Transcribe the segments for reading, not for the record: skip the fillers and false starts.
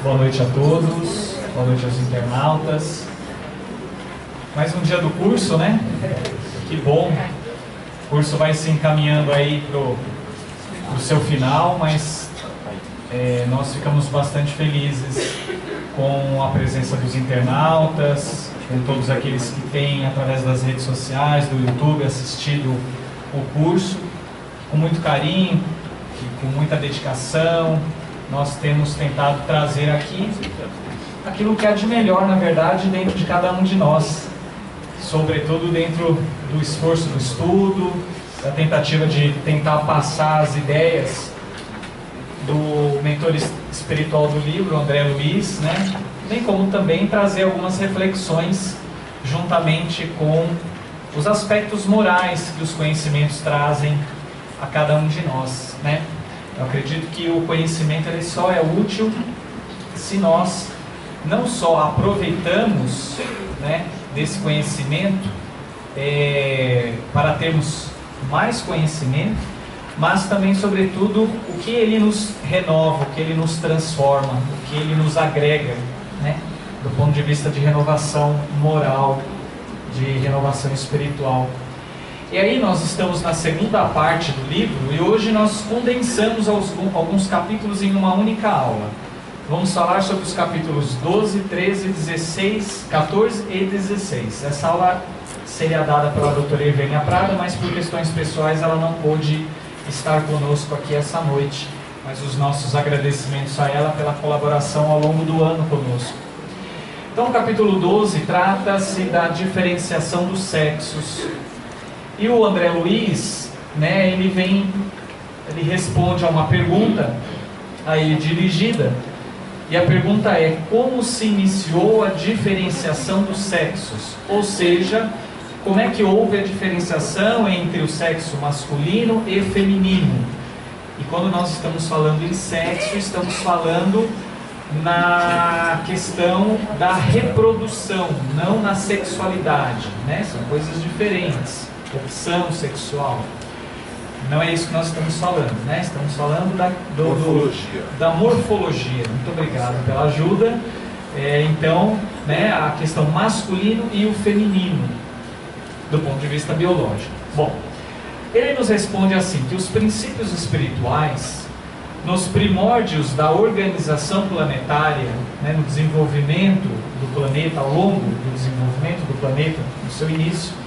Boa noite a todos, boa noite aos internautas. Mais um dia do curso, né? Que bom. O curso vai se encaminhando aí pro seu final, mas nós ficamos bastante felizes com a presença dos internautas, com todos aqueles que têm, através das redes sociais, do YouTube, assistido o curso, com muito carinho, com muita dedicação. Nós temos tentado trazer aqui aquilo que há de melhor, na verdade, dentro de cada um de nós, sobretudo dentro do esforço do estudo, da tentativa de tentar passar as ideias do mentor espiritual do livro, André Luiz, né? Bem como também trazer algumas reflexões juntamente com os aspectos morais que os conhecimentos trazem a cada um de nós, né? Eu acredito que o conhecimento ele só é útil se nós não só aproveitamos, né, desse conhecimento para termos mais conhecimento, mas também, sobretudo, o que ele nos renova, o que ele nos transforma, o que ele nos agrega, né, do ponto de vista de renovação moral, de renovação espiritual. E aí nós estamos na segunda parte do livro e hoje nós condensamos alguns capítulos em uma única aula. Vamos falar sobre os capítulos 12, 13, 16, 14 e 16. Essa aula seria dada pela doutora Evênia Prada, mas por questões pessoais ela não pôde estar conosco aqui essa noite. Mas os nossos agradecimentos a ela pela colaboração ao longo do ano conosco. Então o capítulo 12 trata-se da diferenciação dos sexos. E o André Luiz, né, ele responde a uma pergunta a ele dirigida, e a pergunta é: como se iniciou a diferenciação dos sexos? Ou seja, como é que houve a diferenciação entre o sexo masculino e feminino? E quando nós estamos falando em sexo, estamos falando na questão da reprodução, não na sexualidade, né? São coisas diferentes. Opção sexual, não é isso que nós estamos falando, né? Estamos falando da morfologia. Muito obrigado pela ajuda. Então, né, a questão masculino e o feminino, do ponto de vista biológico. Bom, ele nos responde assim, que os princípios espirituais, nos primórdios da organização planetária, né, no desenvolvimento do planeta, ao longo do desenvolvimento do planeta, no seu início,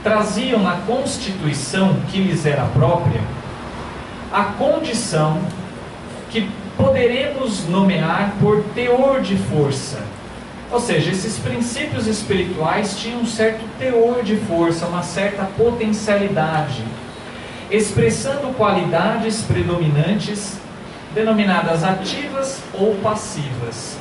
traziam na constituição que lhes era própria a condição que poderemos nomear por teor de força. Ou seja, esses princípios espirituais tinham um certo teor de força, uma certa potencialidade, expressando qualidades predominantes denominadas ativas ou passivas.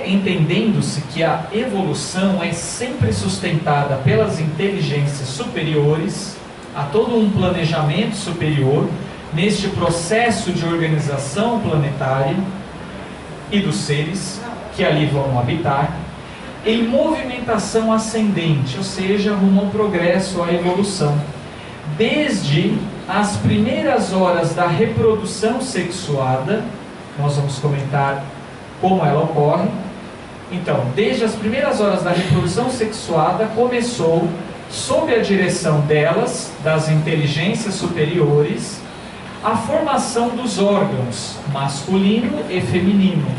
Entendendo-se que a evolução é sempre sustentada pelas inteligências superiores, a todo um planejamento superior, neste processo de organização planetária e dos seres que ali vão habitar, em movimentação ascendente, ou seja, rumo ao progresso, à evolução, desde as primeiras horas da reprodução sexuada. Nós vamos comentar como ela ocorre. Então, desde as primeiras horas da reprodução sexuada, começou, sob a direção delas, das inteligências superiores, a formação dos órgãos masculino e feminino,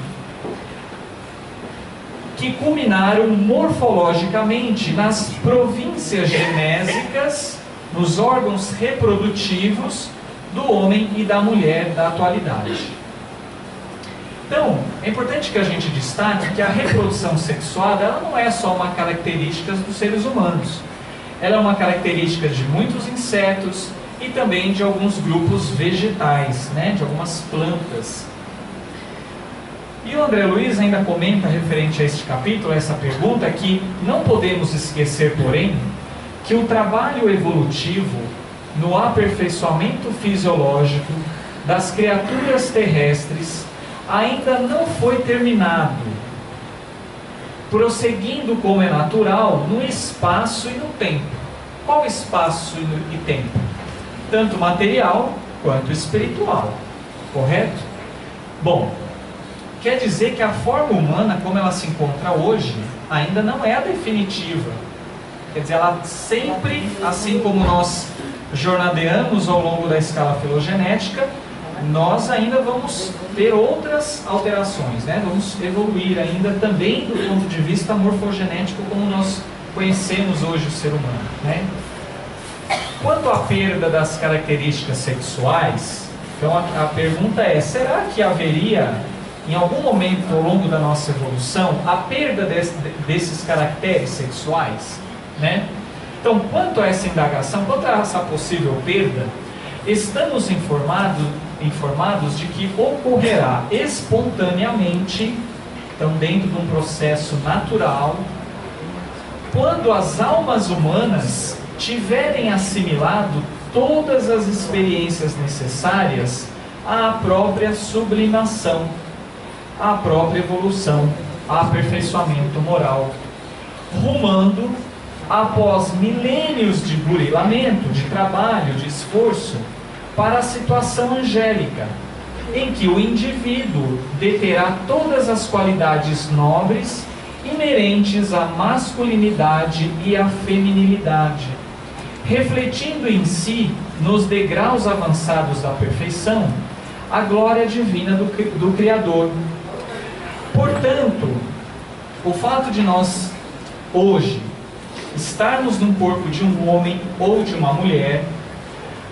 que culminaram morfologicamente nas províncias genésicas, nos órgãos reprodutivos do homem e da mulher da atualidade. Então, é importante que a gente destaque que a reprodução sexuada ela não é só uma característica dos seres humanos. Ela é uma característica de muitos insetos e também de alguns grupos vegetais, né, de algumas plantas. E o André Luiz ainda comenta, referente a este capítulo, a essa pergunta, que não podemos esquecer, porém, que o trabalho evolutivo no aperfeiçoamento fisiológico das criaturas terrestres ainda não foi terminado, prosseguindo como é natural no espaço e no tempo. Qual espaço e tempo? Tanto material quanto espiritual, correto? Bom, quer dizer que a forma humana, como ela se encontra hoje, ainda não é a definitiva. Quer dizer, ela sempre, assim como nós jornadeamos ao longo da escala filogenética, nós ainda vamos ter outras alterações, né? Vamos evoluir ainda também do ponto de vista morfogenético, como nós conhecemos hoje o ser humano, né? Quanto à perda das características sexuais, então a pergunta é, será que haveria, em algum momento ao longo da nossa evolução, a perda desses caracteres sexuais, né? Então, quanto a essa indagação, quanto a essa possível perda, estamos informados de que ocorrerá espontaneamente, então dentro de um processo natural, quando as almas humanas tiverem assimilado todas as experiências necessárias à própria sublimação, à própria evolução, ao aperfeiçoamento moral, rumando, após milênios de burilamento, de trabalho, de esforço, para a situação angélica, em que o indivíduo deterá todas as qualidades nobres inerentes à masculinidade e à feminilidade, refletindo em si, nos degraus avançados da perfeição, a glória divina do Criador. Portanto, o fato de nós, hoje, estarmos num corpo de um homem ou de uma mulher,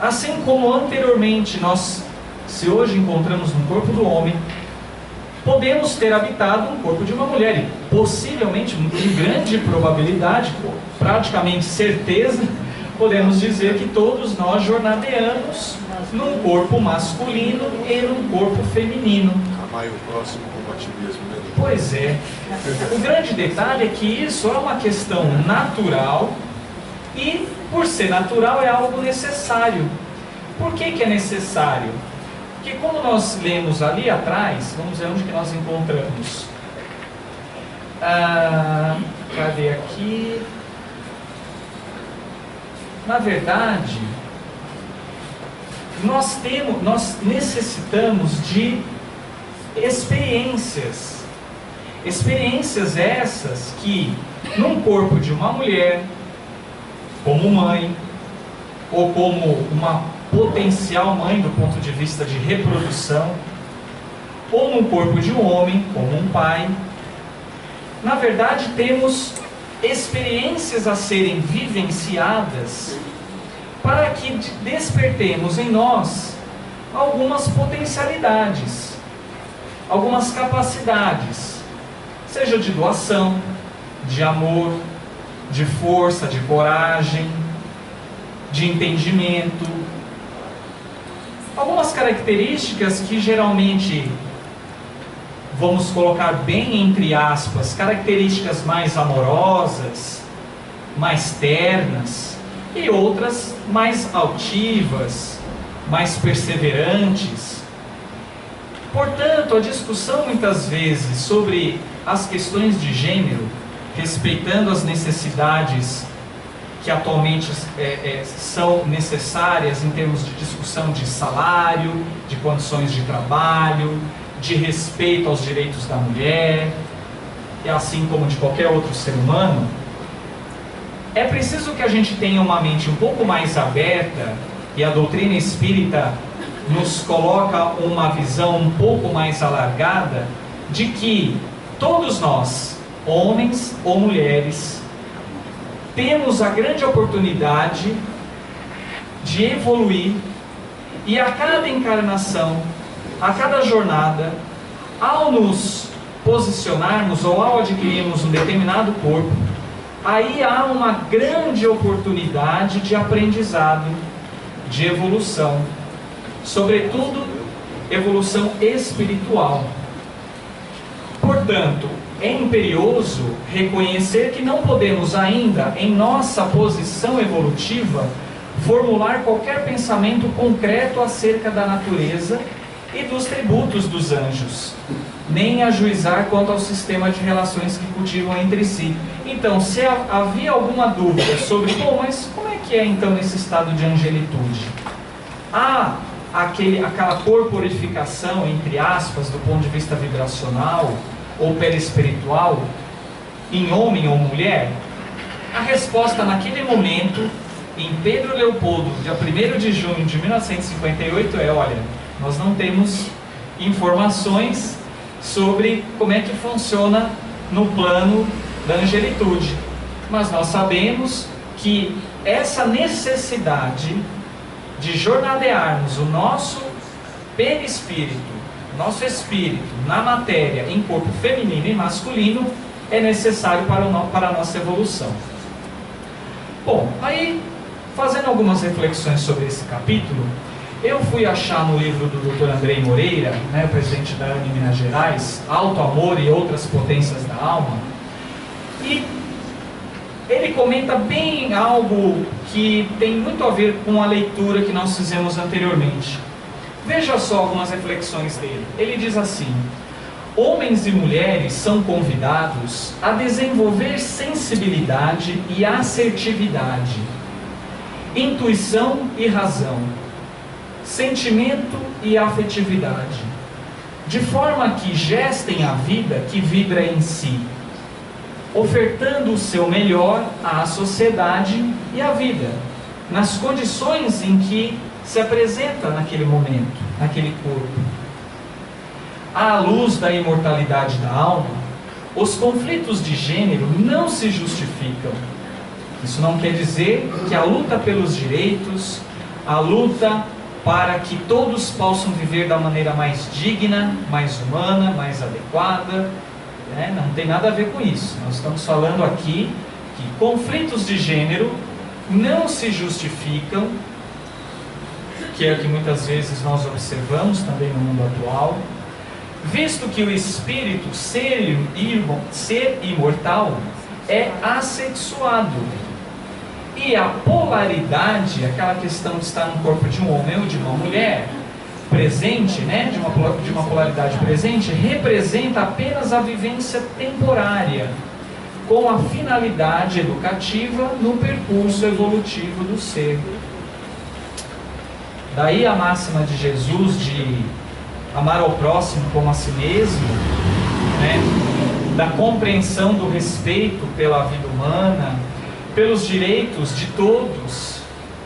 assim como anteriormente nós, se hoje encontramos no corpo do homem, podemos ter habitado um corpo de uma mulher, e possivelmente, com grande probabilidade, praticamente certeza, podemos dizer que todos nós jornadeamos num corpo masculino e num corpo feminino. Amar o próximo como a ti mesmo, né? Pois é. O grande detalhe é que isso é uma questão natural e, por ser natural, é algo necessário. Por que é necessário? Porque como nós lemos ali atrás, vamos ver onde que nós encontramos. Cadê aqui? Na verdade, nós necessitamos de experiências. Experiências essas que, num corpo de uma mulher, como mãe, ou como uma potencial mãe do ponto de vista de reprodução, ou num corpo de um homem, como um pai, na verdade temos experiências a serem vivenciadas para que despertemos em nós algumas potencialidades, algumas capacidades, seja de doação, de amor, de força, de coragem, de entendimento, algumas características que geralmente vamos colocar bem entre aspas, características mais amorosas, mais ternas, e outras mais altivas, mais perseverantes. Portanto, a discussão muitas vezes sobre as questões de gênero, respeitando as necessidades que atualmente são necessárias em termos de discussão de salário, de condições de trabalho, de respeito aos direitos da mulher, e assim como de qualquer outro ser humano, é preciso que a gente tenha uma mente um pouco mais aberta, e a doutrina espírita nos coloca uma visão um pouco mais alargada, de que todos nós, homens ou mulheres, temos a grande oportunidade de evoluir, e a cada encarnação, a cada jornada, ao nos posicionarmos ou ao adquirirmos um determinado corpo, aí há uma grande oportunidade de aprendizado, de evolução, sobretudo evolução espiritual. Portanto, é imperioso reconhecer que não podemos ainda, em nossa posição evolutiva, formular qualquer pensamento concreto acerca da natureza e dos tributos dos anjos, nem ajuizar quanto ao sistema de relações que cultivam entre si. Então, se havia alguma dúvida sobre, mas como é que é então nesse estado de angelitude? Há aquela corporificação, entre aspas, do ponto de vista vibracional ou perispiritual, em homem ou mulher? A resposta naquele momento, em Pedro Leopoldo, dia 1º de junho de 1958, é: olha, nós não temos informações sobre como é que funciona no plano da angelitude, mas nós sabemos que essa necessidade de jornadearmos o nosso perispírito, nosso espírito na matéria, em corpo feminino e masculino, é necessário para a nossa evolução. Bom, aí, fazendo algumas reflexões sobre esse capítulo, eu fui achar no livro do Dr. Andrei Moreira, né, o presidente da ANE Minas Gerais, Alto Amor e Outras Potências da Alma, e ele comenta bem algo que tem muito a ver com a leitura que nós fizemos anteriormente. Veja só algumas reflexões dele. Ele diz assim: homens e mulheres são convidados a desenvolver sensibilidade e assertividade, intuição e razão, sentimento e afetividade, de forma que gestem a vida que vibra em si, ofertando o seu melhor à sociedade e à vida, nas condições em que se apresenta naquele momento, naquele corpo. À luz da imortalidade da alma, os conflitos de gênero não se justificam. Isso não quer dizer que a luta pelos direitos, a luta para que todos possam viver da maneira mais digna, mais humana, mais adequada, né? Não tem nada a ver com isso. Nós estamos falando aqui que conflitos de gênero não se justificam, que é o que muitas vezes nós observamos também no mundo atual, visto que o espírito, ser imortal, é assexuado. E a polaridade, aquela questão de estar no corpo de um homem ou de uma mulher, presente, né, de uma polaridade presente, representa apenas a vivência temporária, com a finalidade educativa no percurso evolutivo do ser. Daí a máxima de Jesus de amar ao próximo como a si mesmo, né, da compreensão do respeito pela vida humana, pelos direitos de todos,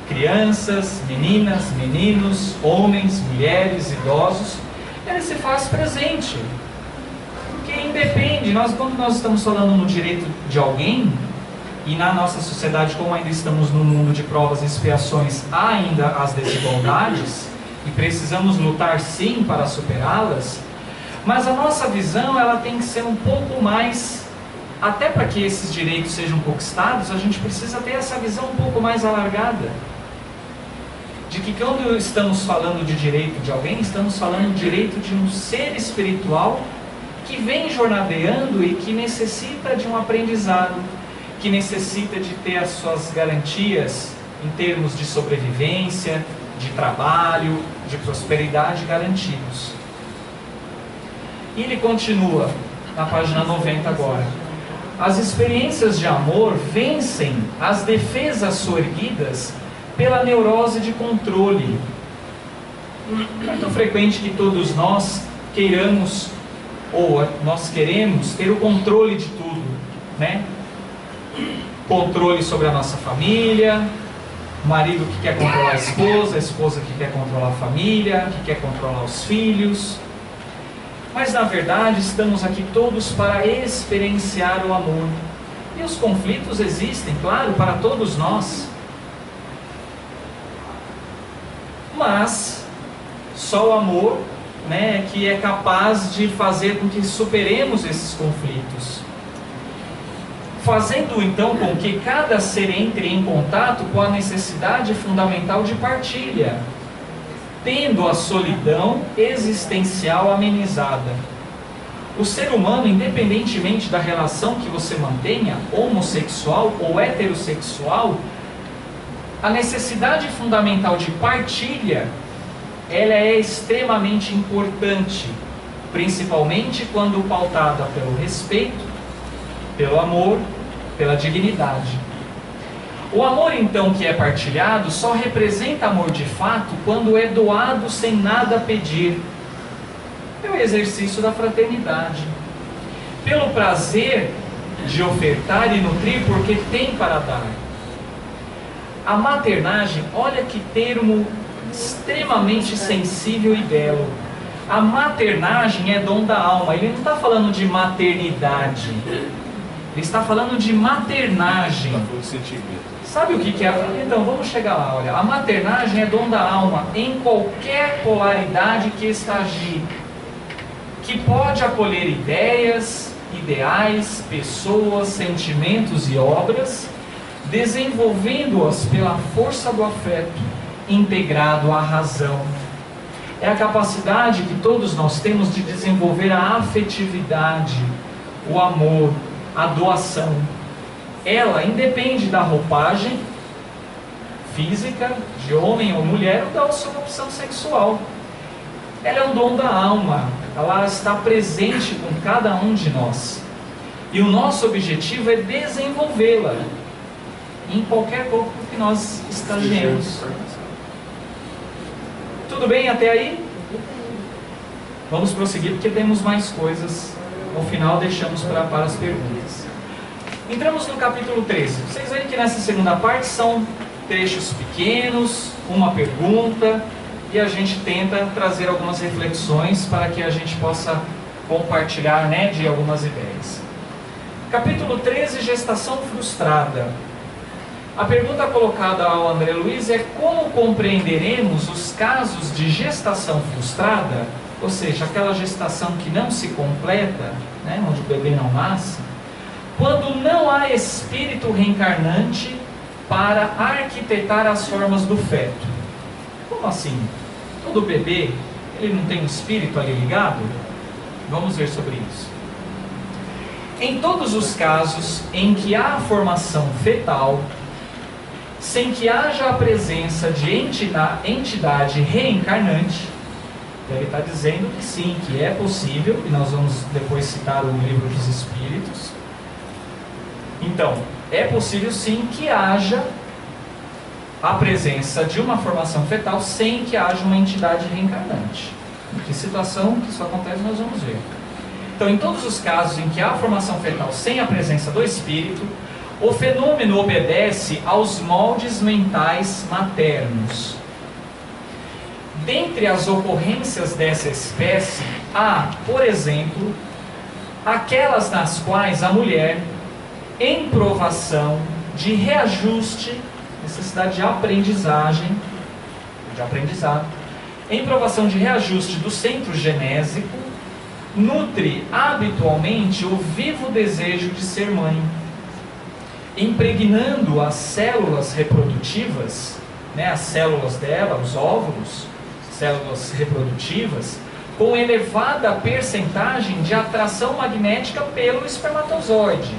crianças, meninas, meninos, homens, mulheres, idosos, ele se faz presente. Porque independe, quando nós estamos falando no direito de alguém, e na nossa sociedade, como ainda estamos num mundo de provas e expiações, há ainda as desigualdades, e precisamos lutar sim para superá-las, mas a nossa visão ela tem que ser um pouco mais, até para que esses direitos sejam conquistados, a gente precisa ter essa visão um pouco mais alargada, de que quando estamos falando de direito de alguém, estamos falando de direito de um ser espiritual que vem jornadeando e que necessita de um aprendizado, que necessita de ter as suas garantias em termos de sobrevivência, de trabalho, de prosperidade garantidos. E ele continua na página 90 agora. As experiências de amor vencem as defesas soerguidas pela neurose de controle. É muito frequente que todos nós queiramos, ou nós queremos ter o controle de tudo, né? Controle sobre a nossa família, o marido que quer controlar a esposa que quer controlar a família, que quer controlar os filhos. Mas na verdade estamos aqui todos para experienciar o amor. E os conflitos existem, claro, para todos nós. Mas só o amor, né, que é capaz de fazer com que superemos esses conflitos. Fazendo então com que cada ser entre em contato com a necessidade fundamental de partilha, tendo a solidão existencial amenizada. O ser humano, independentemente da relação que você mantenha, homossexual ou heterossexual, a necessidade fundamental de partilha, ela é extremamente importante, principalmente quando pautada pelo respeito, pelo amor, pela dignidade. O amor, então, que é partilhado só representa amor de fato quando é doado sem nada pedir. É o exercício da fraternidade. Pelo prazer de ofertar e nutrir, porque tem para dar. A maternagem, olha que termo extremamente sensível e belo. A maternagem é dom da alma. Ele não está falando de maternidade. Ele está falando de maternagem. Está falando de sentimento. Sabe o que é? Então, vamos chegar lá. Olha, a maternagem é dom da alma em qualquer polaridade que estagie, que pode acolher ideias, ideais, pessoas, sentimentos e obras, desenvolvendo-as pela força do afeto, integrado à razão. É a capacidade que todos nós temos de desenvolver a afetividade, o amor, a doação. Ela independe da roupagem física, de homem ou mulher, ou da sua opção sexual. Ela é um dom da alma, ela está presente com cada um de nós. E o nosso objetivo é desenvolvê-la em qualquer corpo que nós estagiemos. Tudo bem até aí? Vamos prosseguir porque temos mais coisas. No final deixamos para as perguntas. Entramos no capítulo 13. Vocês veem que nessa segunda parte são trechos pequenos, uma pergunta, e a gente tenta trazer algumas reflexões para que a gente possa compartilhar, de algumas ideias. Capítulo 13, gestação frustrada. A pergunta colocada ao André Luiz é: como compreenderemos os casos de gestação frustrada, ou seja, aquela gestação que não se completa, onde o bebê não nasce, quando não há espírito reencarnante para arquitetar as formas do feto? Como assim? Todo bebê, ele não tem um espírito ali ligado? Vamos ver sobre isso. Em todos os casos em que há formação fetal, sem que haja a presença de entidade reencarnante, ele está dizendo que sim, que é possível, e nós vamos depois citar o livro dos Espíritos. Então, é possível sim que haja a presença de uma formação fetal sem que haja uma entidade reencarnante. Em que situação que isso acontece, nós vamos ver. Então, em todos os casos em que há formação fetal sem a presença do espírito, o fenômeno obedece aos moldes mentais maternos. Dentre as ocorrências dessa espécie, há, por exemplo, aquelas nas quais a mulher, em provação de reajuste, necessidade de aprendizado, em provação de reajuste do centro genésico, nutre habitualmente o vivo desejo de ser mãe, impregnando as células reprodutivas, as células dela, os óvulos, células reprodutivas, com elevada percentagem de atração magnética pelo espermatozoide,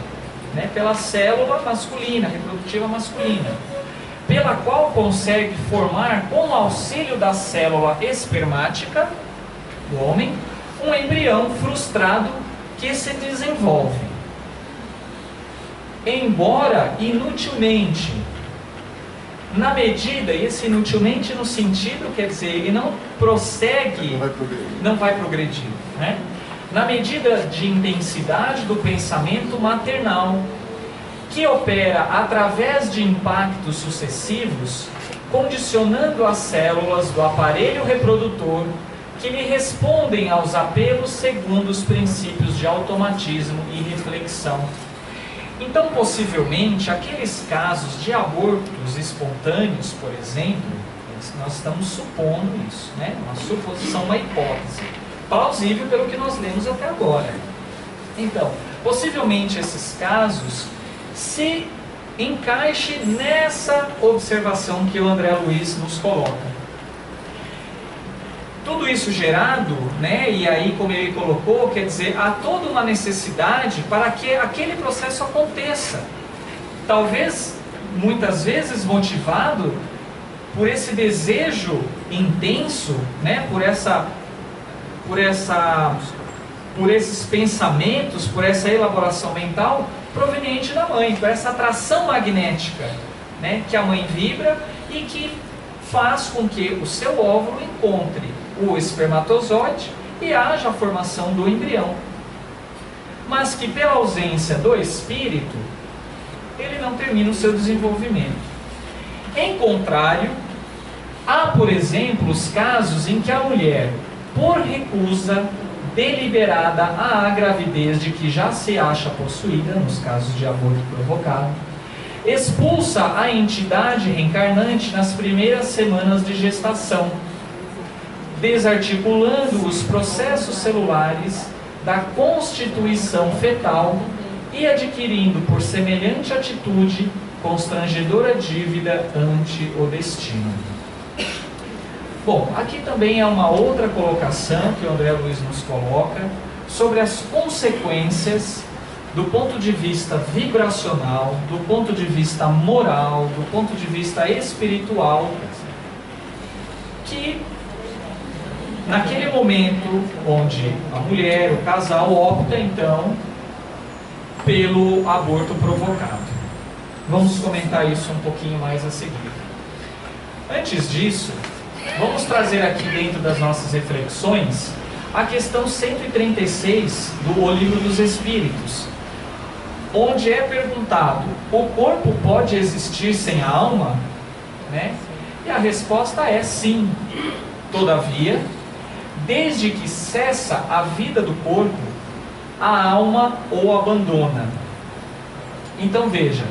pela célula masculina, reprodutiva masculina, pela qual consegue formar, com o auxílio da célula espermática do homem, um embrião frustrado que se desenvolve, embora inutilmente, na medida, e esse inutilmente no sentido, quer dizer, ele não prossegue, não vai progredir, na medida de intensidade do pensamento maternal, que opera através de impactos sucessivos, condicionando as células do aparelho reprodutor, que lhe respondem aos apelos segundo os princípios de automatismo e reflexão. Então, possivelmente, aqueles casos de abortos espontâneos, por exemplo, nós estamos supondo isso, uma suposição, uma hipótese, plausível pelo que nós lemos até agora. Então, possivelmente esses casos se encaixe nessa observação que o André Luiz nos coloca. Tudo isso gerado, e aí como ele colocou, quer dizer, há toda uma necessidade para que aquele processo aconteça. Talvez, muitas vezes, motivado por esse desejo intenso, por esses pensamentos, por essa elaboração mental proveniente da mãe, por essa atração magnética, né, que a mãe vibra e que faz com que o seu óvulo encontre o espermatozoide e haja a formação do embrião. Mas que pela ausência do espírito, ele não termina o seu desenvolvimento. Em contrário, há, por exemplo, os casos em que a mulher, por recusa deliberada à gravidez de que já se acha possuída, nos casos de aborto provocado, expulsa a entidade reencarnante nas primeiras semanas de gestação, desarticulando os processos celulares da constituição fetal e adquirindo por semelhante atitude constrangedora dívida ante o destino. Bom, aqui também é uma outra colocação que o André Luiz nos coloca sobre as consequências do ponto de vista vibracional, do ponto de vista moral, do ponto de vista espiritual, que naquele momento onde a mulher, o casal, opta então pelo aborto provocado. Vamos comentar isso um pouquinho mais a seguir. Antes disso, vamos trazer aqui dentro das nossas reflexões a questão 136 do O Livro dos Espíritos, onde é perguntado: o corpo pode existir sem a alma? Né? E a resposta é sim. Todavia, desde que cessa a vida do corpo, a alma o abandona. Então veja,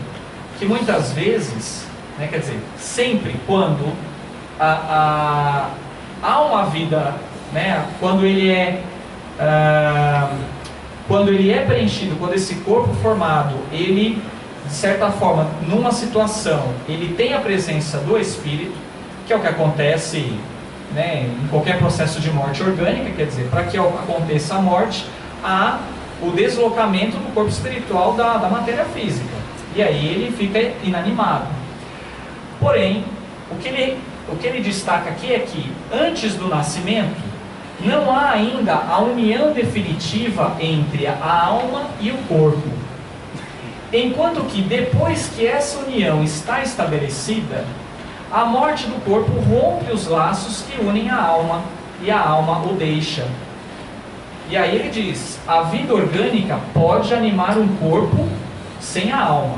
que muitas vezes, né, quer dizer, sempre quando há uma vida, né, quando ele é preenchido, quando esse corpo formado, ele, de certa forma, numa situação, ele tem a presença do espírito, que é o que acontece, né, em qualquer processo de morte orgânica, quer dizer, para que aconteça a morte, há o deslocamento do corpo espiritual da matéria física, e aí ele fica inanimado. Porém, o que ele destaca aqui é que, antes do nascimento, não há ainda a união definitiva entre a alma e o corpo. Enquanto que, depois que essa união está estabelecida, a morte do corpo rompe os laços que unem a alma, e a alma o deixa. E aí ele diz: a vida orgânica pode animar um corpo sem a alma,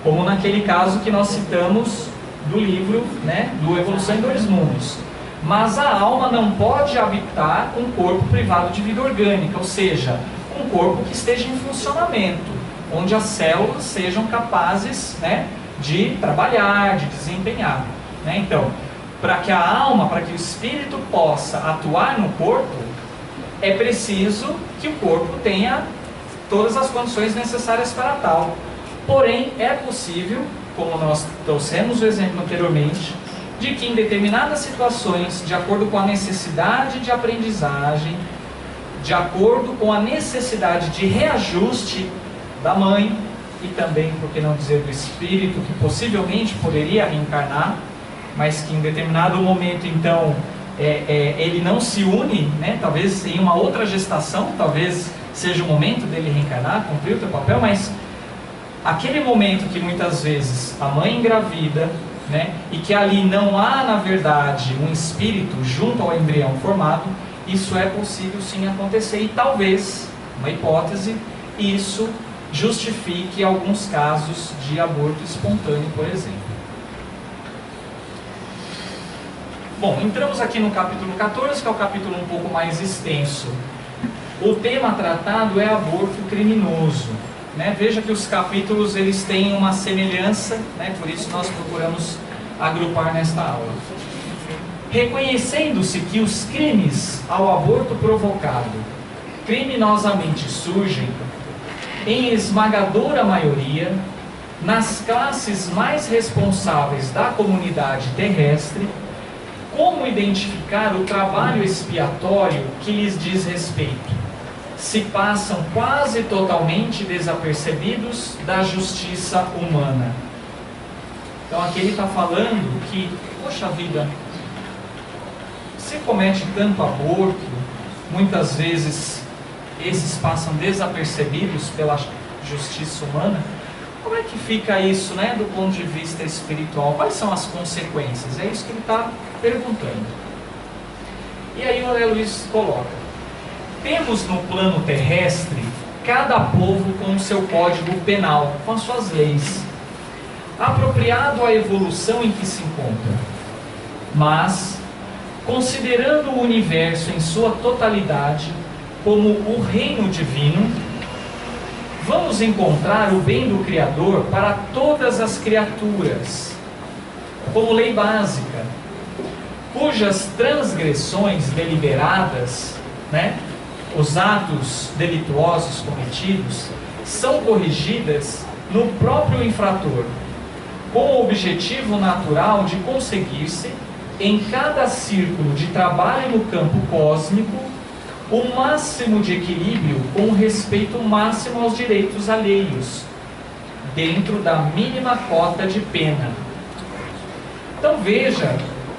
como naquele caso que nós citamos do livro, né, do Evolução em Dois Mundos. Mas a alma não pode habitar um corpo privado de vida orgânica, ou seja, um corpo que esteja em funcionamento, onde as células sejam capazes, né, de trabalhar, de desempenhar, né? Então, para que a alma, para que o espírito possa atuar no corpo, é preciso que o corpo tenha todas as condições necessárias para tal. Porém, é possível, como nós trouxemos o exemplo anteriormente, de que em determinadas situações, de acordo com a necessidade de aprendizagem, de acordo com a necessidade de reajuste da mãe, e também, por que não dizer, do espírito, que possivelmente poderia reencarnar, mas que em determinado momento, então, ele não se une, né? Talvez em uma outra gestação, talvez seja o momento dele reencarnar, cumprir o seu papel, mas aquele momento que muitas vezes a mãe engravida, né, e que ali não há, na verdade, um espírito junto ao embrião formado, isso é possível sim acontecer, e talvez, uma hipótese, isso justifique alguns casos de aborto espontâneo, por exemplo. Bom, entramos aqui no capítulo 14, que é o capítulo um pouco mais extenso. O tema tratado é aborto criminoso, né? Veja que os capítulos eles têm uma semelhança, né? Por isso nós procuramos agrupar nesta aula. Reconhecendo-se que os crimes ao aborto provocado criminosamente surgem, em esmagadora maioria, nas classes mais responsáveis da comunidade terrestre, como identificar o trabalho expiatório que lhes diz respeito? Se passam quase totalmente desapercebidos da justiça humana. Então aqui ele está falando que, poxa vida, se comete tanto aborto, muitas vezes esses passam desapercebidos pela justiça humana, como é que fica isso, né, do ponto de vista espiritual? Quais são as consequências? É isso que ele está perguntando. E aí o André Luiz coloca: temos no plano terrestre cada povo com o seu código penal, com as suas leis, apropriado à evolução em que se encontra. Mas, considerando o universo em sua totalidade como o reino divino, vamos encontrar o bem do Criador para todas as criaturas, como lei básica, cujas transgressões deliberadas, os atos delituosos cometidos, são corrigidas no próprio infrator, com o objetivo natural de conseguir-se, em cada círculo de trabalho no campo cósmico, o máximo de equilíbrio com respeito máximo aos direitos alheios, dentro da mínima cota de pena. Então veja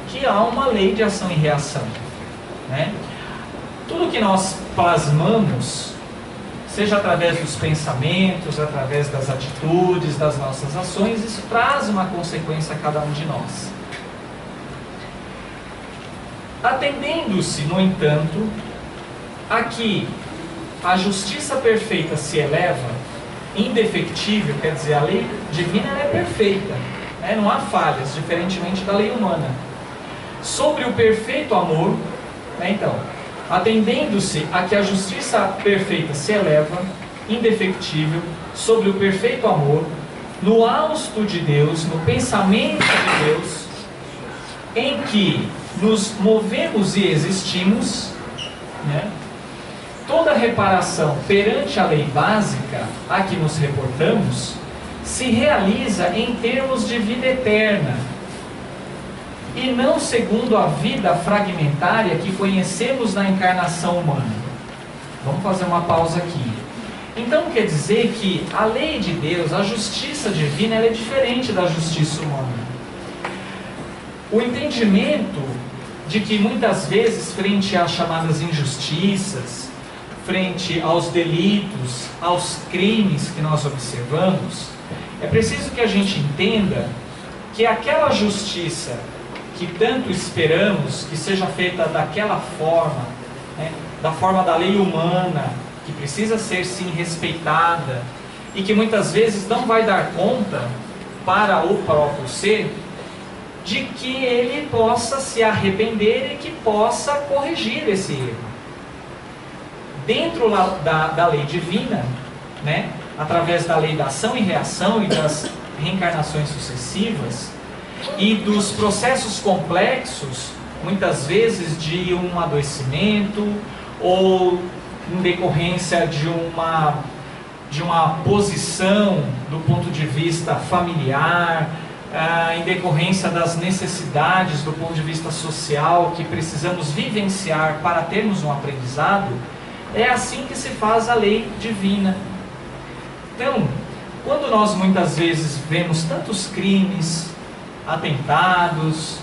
que há uma lei de ação e reação, Tudo que nós plasmamos, seja através dos pensamentos, através das atitudes, das nossas ações, isso traz uma consequência a cada um de nós. Atendendo-se, no entanto, a que a justiça perfeita se eleva, indefectível, quer dizer, a lei divina é perfeita, não há falhas, diferentemente da lei humana. Sobre o perfeito amor, então, atendendo-se a que a justiça perfeita se eleva, indefectível, sobre o perfeito amor, no hausto de Deus, no pensamento de Deus, em que nos movemos e existimos, toda reparação perante a lei básica a que nos reportamos se realiza em termos de vida eterna, e não segundo a vida fragmentária que conhecemos na encarnação humana. Vamos fazer uma pausa aqui. Então quer dizer que a lei de Deus, a justiça divina, ela é diferente da justiça humana. O entendimento de que muitas vezes, frente às chamadas injustiças, frente aos delitos, aos crimes que nós observamos, é preciso que a gente entenda que aquela justiça que tanto esperamos que seja feita daquela forma, da forma da lei humana, que precisa ser sim respeitada, e que muitas vezes não vai dar conta para o próprio ser, de que ele possa se arrepender e que possa corrigir esse erro. Dentro da lei divina, através da lei da ação e reação e das reencarnações sucessivas, e dos processos complexos, muitas vezes de um adoecimento, ou em decorrência de uma posição do ponto de vista familiar, em decorrência das necessidades do ponto de vista social que precisamos vivenciar para termos um aprendizado, é assim que se faz a lei divina. Então, quando nós muitas vezes vemos tantos crimes, atentados,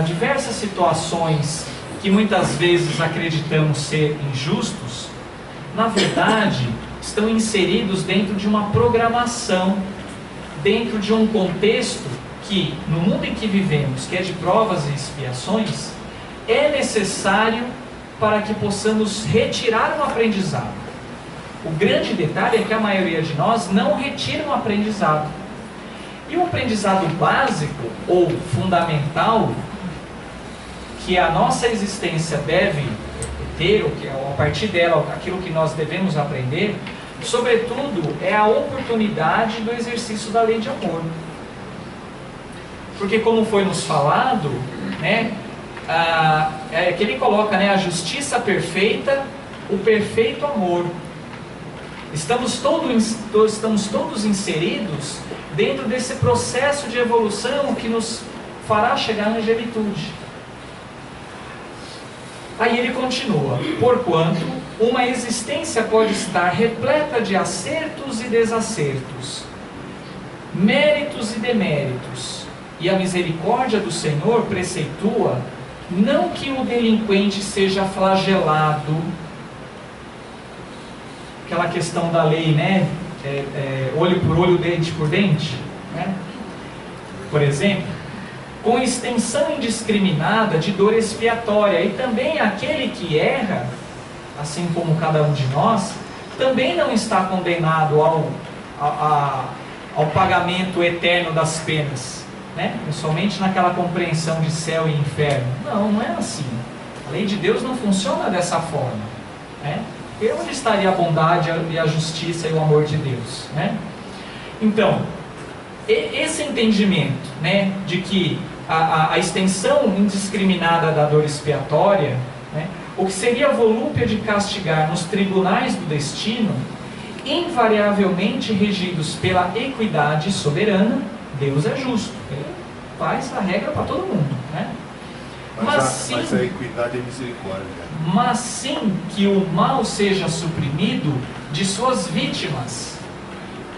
diversas situações que muitas vezes acreditamos ser injustos, na verdade estão inseridos dentro de uma programação, dentro de um contexto que, no mundo em que vivemos, que é de provas e expiações, é necessário para que possamos retirar um aprendizado. O grande detalhe é que a maioria de nós não retira um aprendizado. E o aprendizado básico ou fundamental que a nossa existência deve ter, ou que a partir dela, aquilo que nós devemos aprender, sobretudo, é a oportunidade do exercício da lei de amor. Porque, como foi nos falado, que ele coloca, a justiça perfeita, o perfeito amor. Estamos todos inseridos dentro desse processo de evolução que nos fará chegar na angelitude. Aí ele continua: porquanto uma existência pode estar repleta de acertos e desacertos, méritos e deméritos, e a misericórdia do Senhor preceitua não que o delinquente seja flagelado, aquela questão da lei, olho por olho, dente por dente, né? Por exemplo, com extensão indiscriminada de dor expiatória. E também aquele que erra, assim como cada um de nós, também não está condenado ao pagamento eterno das penas, né? Somente naquela compreensão de céu e inferno. Não, não é assim. A lei de Deus não funciona dessa forma, né? E onde estaria a bondade e a justiça e o amor de Deus, né? Então, esse entendimento, né, de que a extensão indiscriminada da dor expiatória, né, o que seria a volúpia de castigar nos tribunais do destino, invariavelmente regidos pela equidade soberana, Deus é justo. Ele faz a regra para todo mundo, né? Mas a equidade é misericórdia. Mas sim que o mal seja suprimido de suas vítimas.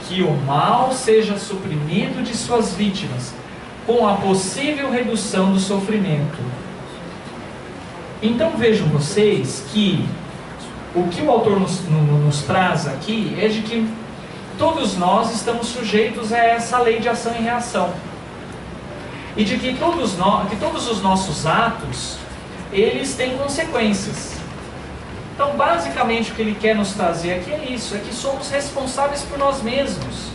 Que o mal seja suprimido de suas vítimas, com a possível redução do sofrimento. Então vejam vocês que o que o autor nos traz aqui é de que todos nós estamos sujeitos a essa lei de ação e reação. E de que todos os nossos atos, eles têm consequências. Então, basicamente, o que ele quer nos trazer aqui é isso, é que somos responsáveis por nós mesmos.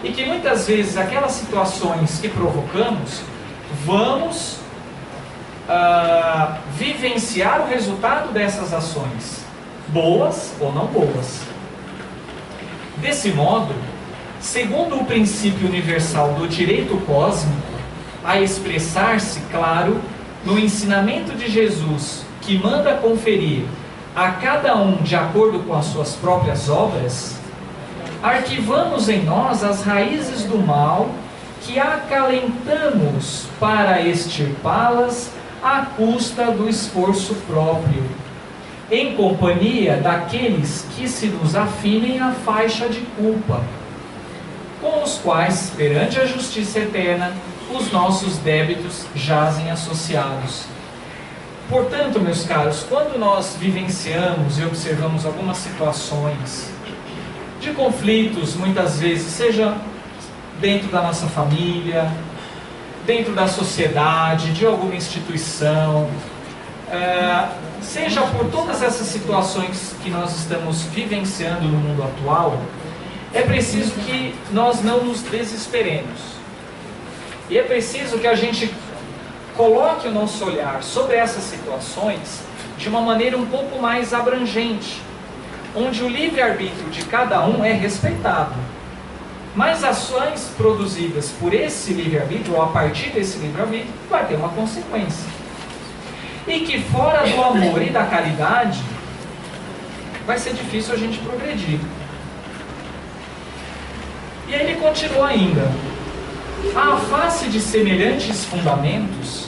E que muitas vezes aquelas situações que provocamos, vamos vivenciar o resultado dessas ações, boas ou não boas. Desse modo, segundo o princípio universal do direito cósmico, a expressar-se, claro, no ensinamento de Jesus, que manda conferir a cada um de acordo com as suas próprias obras, arquivamos em nós as raízes do mal que acalentamos para extirpá-las à custa do esforço próprio, em companhia daqueles que se nos afinem à faixa de culpa, com os quais, perante a justiça eterna, os nossos débitos jazem associados. Portanto, meus caros, quando nós vivenciamos e observamos algumas situações de conflitos, muitas vezes, seja dentro da nossa família, dentro da sociedade, de alguma instituição, seja por todas essas situações que nós estamos vivenciando no mundo atual, é preciso que nós não nos desesperemos. E é preciso que a gente coloque o nosso olhar sobre essas situações de uma maneira um pouco mais abrangente, onde o livre-arbítrio de cada um é respeitado. Mas ações produzidas por esse livre-arbítrio, ou a partir desse livre-arbítrio, vai ter uma consequência. E que fora do amor e da caridade, vai ser difícil a gente progredir. E aí ele continua ainda. À face de semelhantes fundamentos,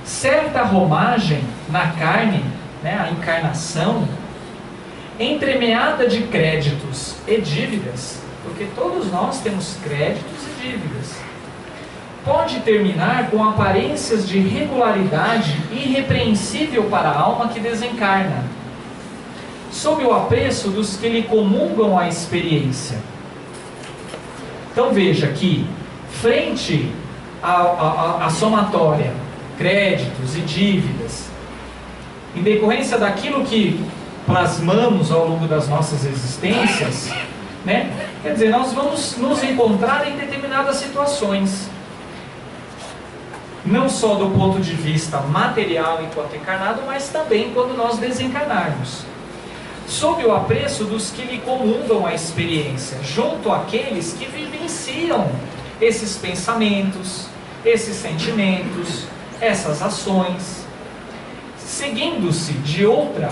certa romagem na carne, né, a encarnação, entremeada de créditos e dívidas, porque todos nós temos créditos e dívidas, pode terminar com aparências de regularidade irrepreensível para a alma que desencarna, sob o apreço dos que lhe comungam a experiência. Então veja que, frente à somatória, créditos e dívidas, em decorrência daquilo que plasmamos ao longo das nossas existências, né? Quer dizer, nós vamos nos encontrar em determinadas situações, não só do ponto de vista material enquanto encarnado, mas também quando nós desencarnarmos, sob o apreço dos que lhe comungam a experiência, junto àqueles que vivenciam esses pensamentos, esses sentimentos, essas ações, seguindo-se de outra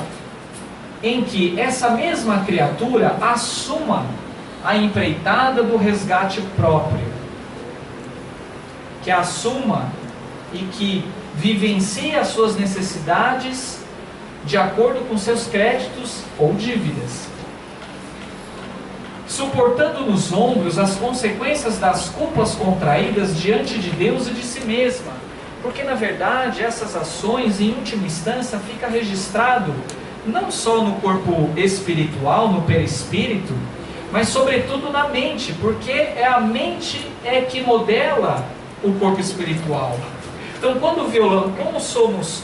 em que essa mesma criatura assuma a empreitada do resgate próprio, que assuma e que vivencie as suas necessidades de acordo com seus créditos ou dívidas, suportando nos ombros as consequências das culpas contraídas diante de Deus e de si mesma, porque na verdade essas ações em última instância fica registrado não só no corpo espiritual, no perispírito, mas sobretudo na mente, porque é a mente que modela o corpo espiritual. Então, quando violamos, como somos,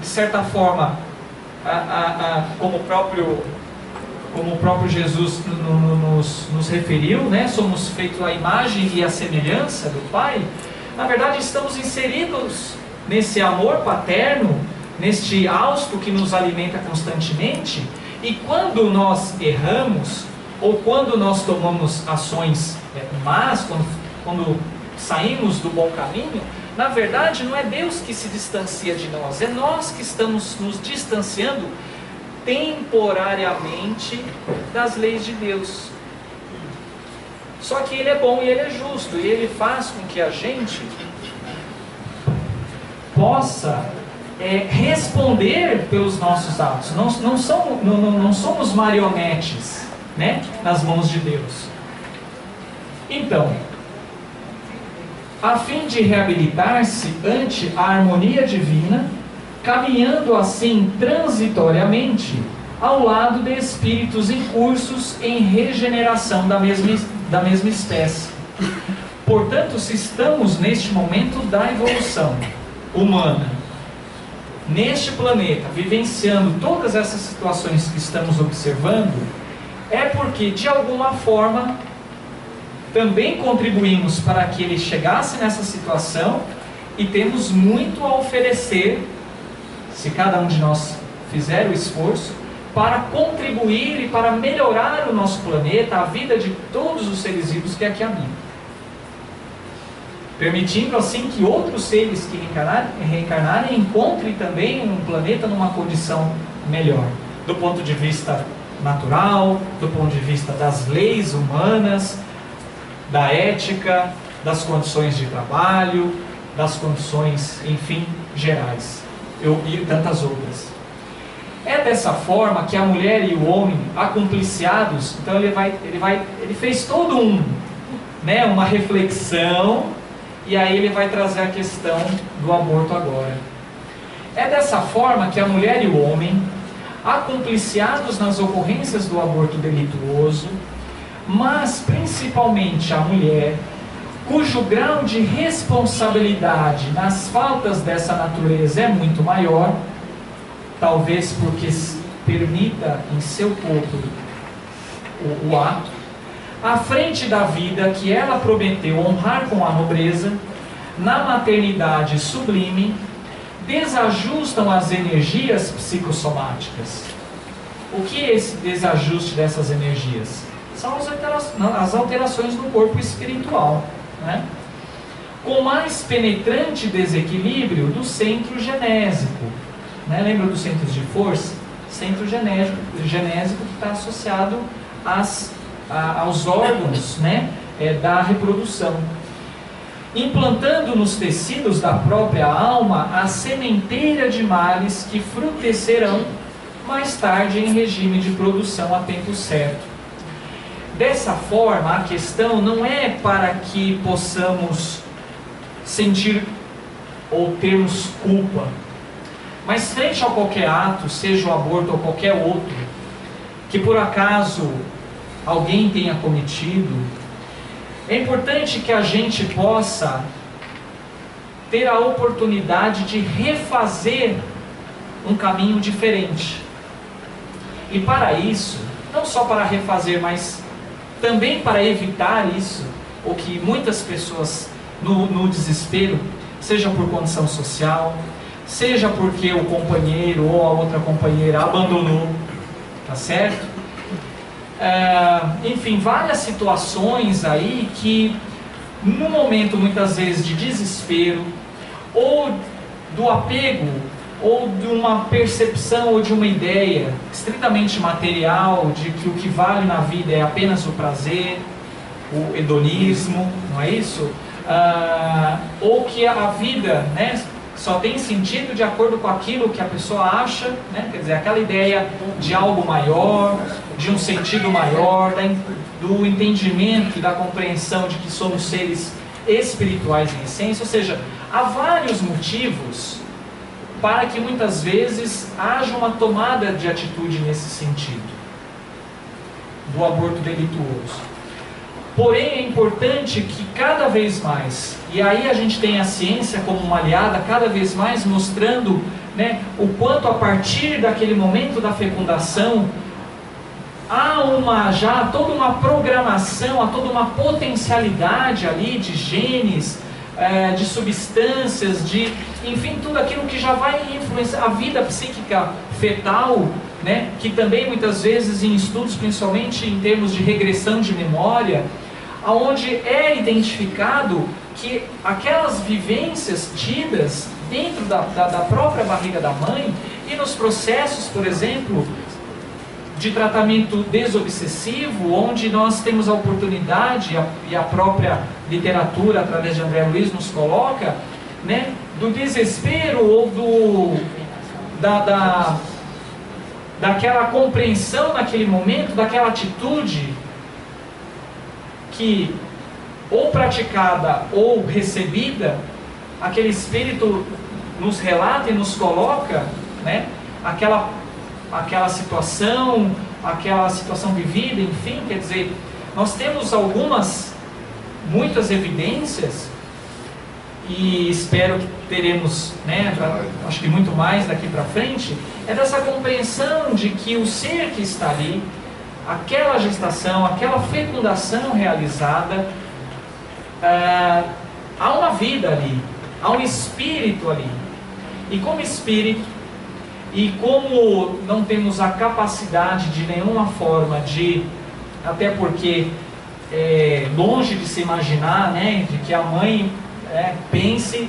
de certa forma, como o próprio Jesus nos referiu, né? Somos feitos à imagem e à semelhança do Pai. Na verdade, estamos inseridos nesse amor paterno, neste hausto que nos alimenta constantemente. E quando nós erramos, ou quando nós tomamos ações más, quando saímos do bom caminho, na verdade não é Deus que se distancia de nós, é nós que estamos nos distanciando temporariamente das leis de Deus. Só que Ele é bom e Ele é justo, e Ele faz com que a gente possa responder pelos nossos atos. Não somos marionetes, né, nas mãos de Deus. Então, a fim de reabilitar-se ante a harmonia divina, caminhando assim transitoriamente ao lado de espíritos em cursos em regeneração da mesma espécie. Portanto, se estamos neste momento da evolução humana, neste planeta, vivenciando todas essas situações que estamos observando, é porque de alguma forma também contribuímos para que ele chegasse nessa situação, e temos muito a oferecer, se cada um de nós fizer o esforço, para contribuir e para melhorar o nosso planeta, a vida de todos os seres vivos que aqui habitam. Permitindo assim que outros seres que reencarnarem encontrem também um planeta numa condição melhor, do ponto de vista natural, do ponto de vista das leis humanas, da ética, das condições de trabalho, das condições, enfim, gerais, e tantas outras. É dessa forma que a mulher e o homem, acompliciados, então ele fez todo uma reflexão, e aí ele vai trazer a questão do aborto agora. É dessa forma que a mulher e o homem, acompliciados nas ocorrências do aborto delituoso, mas principalmente a mulher, cujo grau de responsabilidade nas faltas dessa natureza é muito maior, talvez porque permita em seu corpo o ato, à frente da vida que ela prometeu honrar com a nobreza, na maternidade sublime, desajustam as energias psicossomáticas. O que é esse desajuste dessas energias? São as alterações no corpo espiritual, né? Com mais penetrante desequilíbrio do centro genésico, né? Lembra dos centros de força? Centro genésico que está associado aos órgãos, né, da reprodução, implantando nos tecidos da própria alma a sementeira de males que frutecerão mais tarde em regime de produção a tempo certo. Dessa forma, a questão não é para que possamos sentir ou termos culpa, mas frente a qualquer ato, seja o aborto ou qualquer outro, que por acaso alguém tenha cometido, é importante que a gente possa ter a oportunidade de refazer um caminho diferente. E para isso, não só para refazer, mas também para evitar isso, o que muitas pessoas no desespero, seja por condição social, seja porque o companheiro ou a outra companheira abandonou, tá certo? Enfim, várias situações aí que no momento muitas vezes de desespero, ou do apego, ou de uma percepção ou de uma ideia estritamente material de que o que vale na vida é apenas o prazer, o hedonismo, não é isso? Ou que a vida, né, só tem sentido de acordo com aquilo que a pessoa acha, né? Quer dizer, aquela ideia de algo maior, de um sentido maior, do entendimento e da compreensão de que somos seres espirituais em essência. Ou seja, há vários motivos para que muitas vezes haja uma tomada de atitude nesse sentido. do aborto delituoso. Porém, é importante que cada vez mais, e aí a gente tem a ciência como uma aliada, cada vez mais mostrando, né, o quanto a partir daquele momento da fecundação, há já toda uma programação, há toda uma potencialidade ali de genes, de substâncias, enfim, tudo aquilo que já vai influenciar a vida psíquica fetal, né, que também muitas vezes em estudos, principalmente em termos de regressão de memória, onde é identificado que aquelas vivências tidas dentro da própria barriga da mãe e nos processos, por exemplo, de tratamento desobsessivo, onde nós temos a oportunidade, e a própria literatura, através de André Luiz, nos coloca, né, do desespero ou daquela compreensão naquele momento, daquela atitude que, ou praticada ou recebida, aquele espírito nos relata e nos coloca, né, aquela situação vivida, enfim, quer dizer, nós temos muitas evidências, e espero que teremos, né, acho que muito mais daqui para frente, é dessa compreensão de que o ser que está ali, aquela gestação, aquela fecundação realizada, há uma vida ali, há um espírito ali, e como espírito, e como não temos a capacidade de nenhuma forma até porque longe de se imaginar, né, de que a mãe pense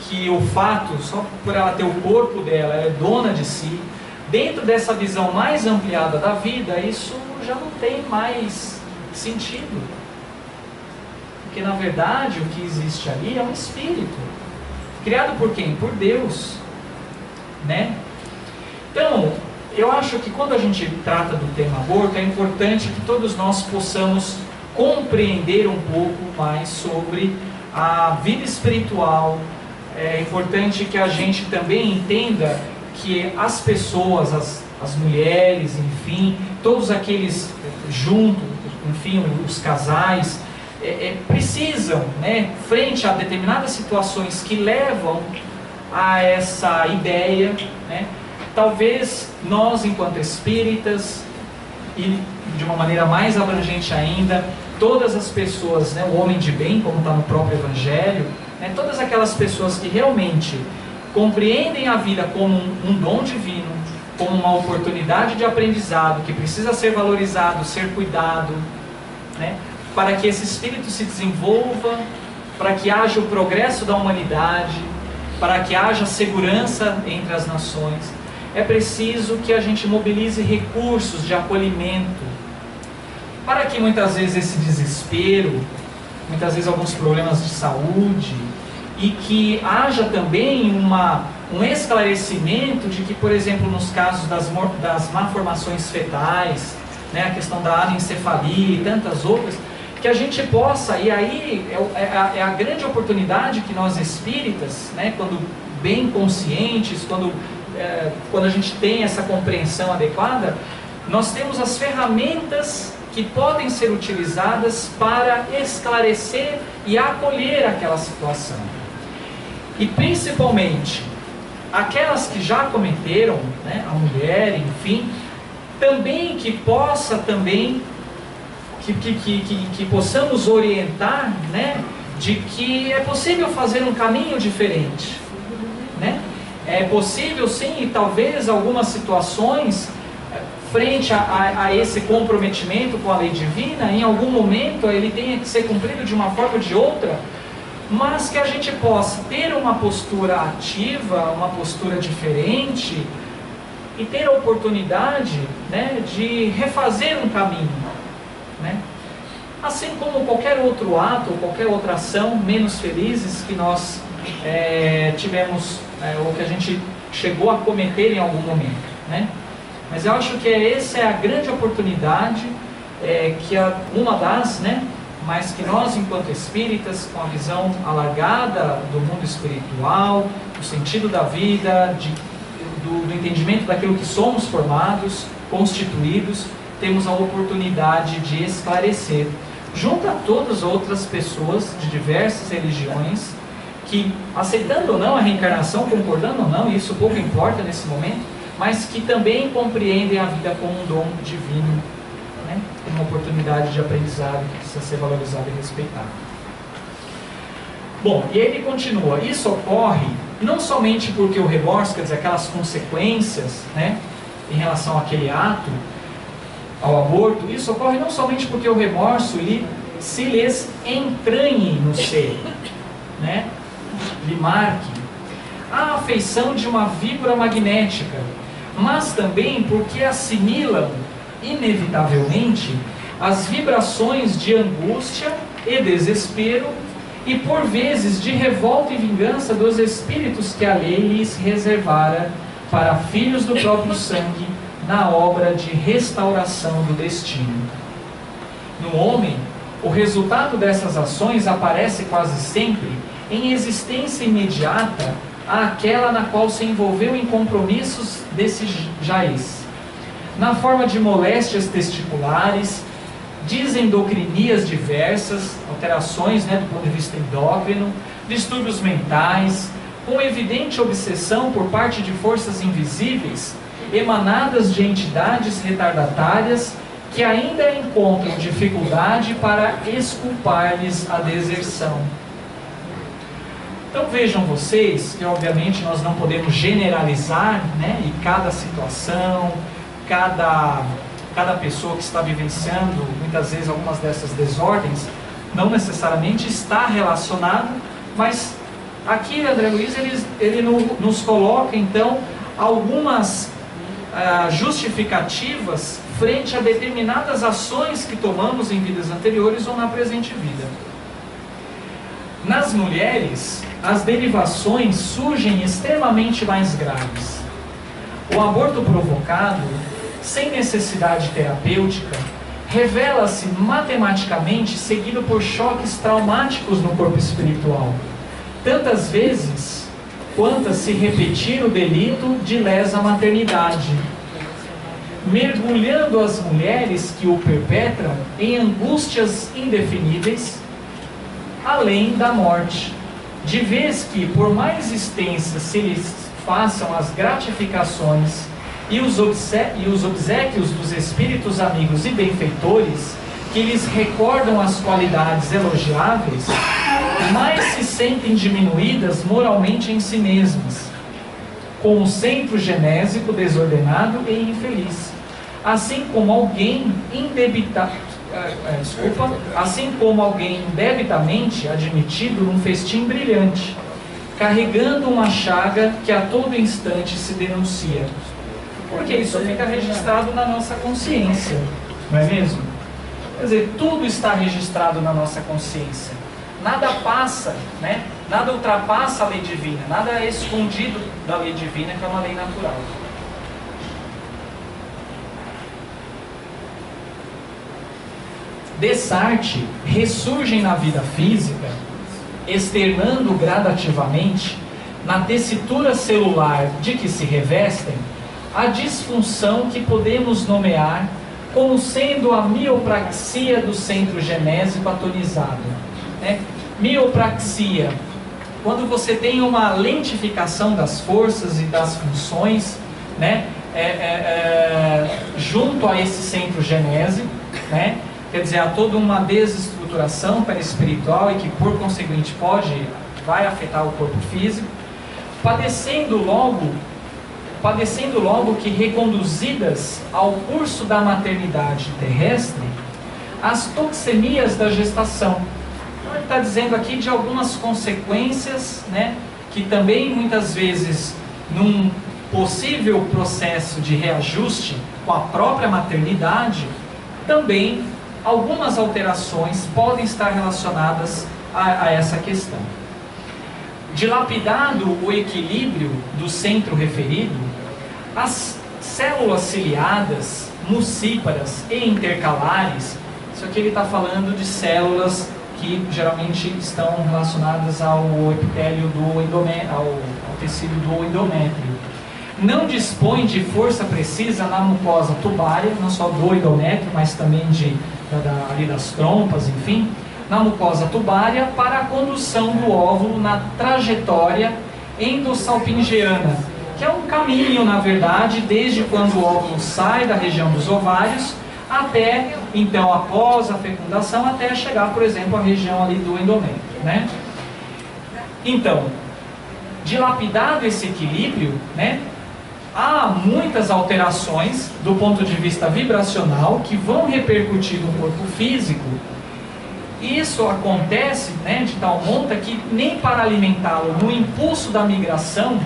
que o fato, só por ela ter o corpo dela, ela é dona de si, dentro dessa visão mais ampliada da vida, isso já não tem mais sentido. Porque na verdade o que existe ali é um espírito, criado por quem? Por Deus, né? Então, eu acho que quando a gente trata do tema aborto, é importante que todos nós possamos compreender um pouco mais sobre a vida espiritual. É importante que a gente também entenda que as pessoas, as mulheres, enfim, todos aqueles juntos, enfim, os casais, precisam, né, frente a determinadas situações que levam a essa ideia, né, talvez nós, enquanto espíritas, e de uma maneira mais abrangente ainda, todas as pessoas, né, o homem de bem, como está no próprio Evangelho, né, todas aquelas pessoas que realmente compreendem a vida como um dom divino, como uma oportunidade de aprendizado, que precisa ser valorizado, ser cuidado, né, para que esse espírito se desenvolva, para que haja o progresso da humanidade, para que haja segurança entre as nações. É preciso que a gente mobilize recursos de acolhimento, para que muitas vezes esse desespero, muitas vezes alguns problemas de saúde, e que haja também um esclarecimento de que, por exemplo, nos casos das malformações fetais, né, a questão da anencefalia e tantas outras, que a gente possa, e aí é a grande oportunidade que nós espíritas, né, quando bem conscientes, quando a gente tem essa compreensão adequada, nós temos as ferramentas que podem ser utilizadas para esclarecer e acolher aquela situação. E principalmente, aquelas que já cometeram, né, a mulher, enfim, também que possa também, que possamos orientar, né, de que é possível fazer um caminho diferente, né? É possível sim, e talvez algumas situações, frente a esse comprometimento com a lei divina, em algum momento ele tenha que ser cumprido de uma forma ou de outra, mas que a gente possa ter uma postura ativa, uma postura diferente, e ter a oportunidade, né, de refazer um caminho, né? Assim como qualquer outro ato, ou qualquer outra ação menos felizes que nós tivemos, ou que a gente chegou a cometer em algum momento, né? Mas eu acho que essa é a grande oportunidade, uma das, né, mas que nós, enquanto espíritas, com a visão alargada do mundo espiritual, do sentido da vida, do entendimento daquilo que somos formados, constituídos, temos a oportunidade de esclarecer, junto a todas as outras pessoas de diversas religiões, que, aceitando ou não a reencarnação, concordando ou não, isso pouco importa nesse momento, mas que também compreendem a vida como um dom divino, né? Uma oportunidade de aprendizado que precisa ser valorizado e respeitado. Bom, e ele continua, isso ocorre não somente porque o remorso, quer dizer, aquelas consequências, né, em relação àquele ato, ao aborto, isso ocorre não somente porque o remorso se lhes entranhe no ser, né, lhe marque a afeição de uma víbora magnética, mas também porque assimilam inevitavelmente as vibrações de angústia e desespero e por vezes de revolta e vingança dos espíritos que a lei lhes reservara para filhos do próprio sangue na obra de restauração do destino. No homem, o resultado dessas ações aparece quase sempre em existência imediata àquela na qual se envolveu em compromissos desse jaiz, na forma de moléstias testiculares, desendocrinias diversas, alterações, né, do ponto de vista endócrino, distúrbios mentais, com evidente obsessão por parte de forças invisíveis, emanadas de entidades retardatárias que ainda encontram dificuldade para exculpar-lhes a deserção. Então vejam vocês que obviamente nós não podemos generalizar, né, e cada situação, cada pessoa que está vivenciando muitas vezes algumas dessas desordens não necessariamente está relacionado, mas aqui André Luiz ele nos coloca então algumas justificativas frente a determinadas ações que tomamos em vidas anteriores ou na presente vida. Nas mulheres, as derivações surgem extremamente mais graves. O aborto provocado, sem necessidade terapêutica, revela-se matematicamente seguido por choques traumáticos no corpo espiritual, tantas vezes quantas se repetir o delito de lesa maternidade, mergulhando as mulheres que o perpetram em angústias indefiníveis, além da morte, de vez que, por mais extensas se lhes façam as gratificações e os obséquios dos espíritos amigos e benfeitores, que lhes recordam as qualidades elogiáveis, mais se sentem diminuídas moralmente em si mesmas, com o centro genésico desordenado e infeliz, assim como alguém indebitamente admitido num festim brilhante, carregando uma chaga que a todo instante se denuncia, porque isso fica registrado na nossa consciência, não é mesmo? Quer dizer, tudo está registrado na nossa consciência. Nada passa, né? Nada ultrapassa a lei divina, nada é escondido da lei divina, que é uma lei natural. Dessarte ressurgem na vida física, externando gradativamente, na tessitura celular de que se revestem, a disfunção que podemos nomear como sendo a miopraxia do centro genésico atonizado. Né? Miopraxia, quando você tem uma lentificação das forças e das funções, né? Junto a esse centro genésico, né? Quer dizer, há toda uma desestruturação perispiritual e que por conseguinte vai afetar o corpo físico, padecendo logo que reconduzidas ao curso da maternidade terrestre, as toxemias da gestação. Então ele está dizendo aqui de algumas consequências, né, que também muitas vezes num possível processo de reajuste com a própria maternidade, também algumas alterações podem estar relacionadas a essa questão. Dilapidado o equilíbrio do centro referido, as células ciliadas, mucíparas e intercalares, isso aqui ele está falando de células que geralmente estão relacionadas ao epitélio do endométrio, ao tecido do endométrio, não dispõe de força precisa na mucosa tubária, não só do endométrio, mas também ali das trompas, enfim, na mucosa tubária, para a condução do óvulo na trajetória endossalpingeana, que é um caminho, na verdade, desde quando o óvulo sai da região dos ovários até, então, após a fecundação, até chegar, por exemplo, à região ali do endométrio, né? Então, dilapidado esse equilíbrio, né, há muitas alterações do ponto de vista vibracional que vão repercutir no corpo físico. Isso acontece, né, de tal monta que nem para alimentá-lo no impulso da migração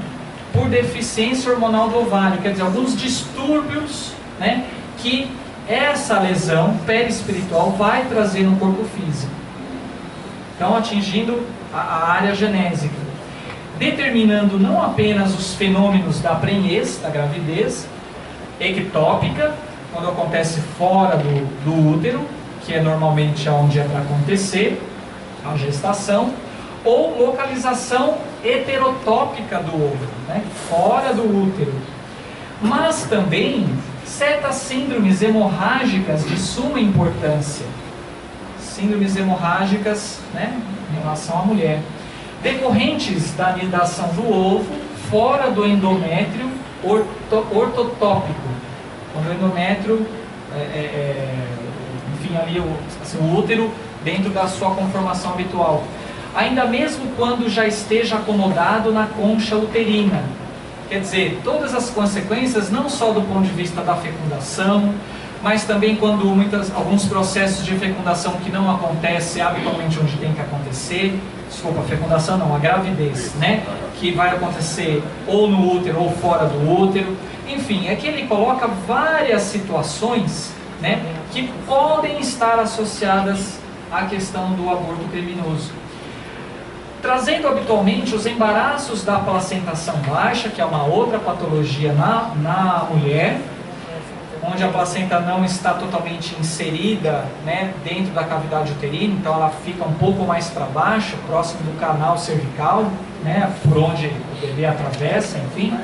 por deficiência hormonal do ovário, quer dizer, alguns distúrbios, né, que essa lesão perispiritual vai trazer no corpo físico. Então, atingindo a área genésica, determinando não apenas os fenômenos da prenhez, da gravidez, ectópica, quando acontece fora do útero, que é normalmente onde é para acontecer a gestação, ou localização heterotópica do óvulo, né, fora do útero. Mas também certas síndromes hemorrágicas de suma importância, síndromes hemorrágicas, né, em relação à mulher, decorrentes da anidação do ovo fora do endométrio ortotópico, quando o endométrio, enfim, ali o útero dentro da sua conformação habitual, ainda mesmo quando já esteja acomodado na concha uterina. Quer dizer, todas as consequências, não só do ponto de vista da fecundação, mas também quando alguns processos de fecundação que não acontecem habitualmente onde tem que acontecer, desculpa, a fecundação não, a gravidez, né, que vai acontecer ou no útero ou fora do útero, enfim, é que ele coloca várias situações, né, que podem estar associadas à questão do aborto criminoso, trazendo habitualmente os embaraços da placentação baixa, que é uma outra patologia na mulher, onde a placenta não está totalmente inserida, né, dentro da cavidade uterina, então ela fica um pouco mais para baixo, próximo do canal cervical, né, por onde o bebê atravessa, enfim.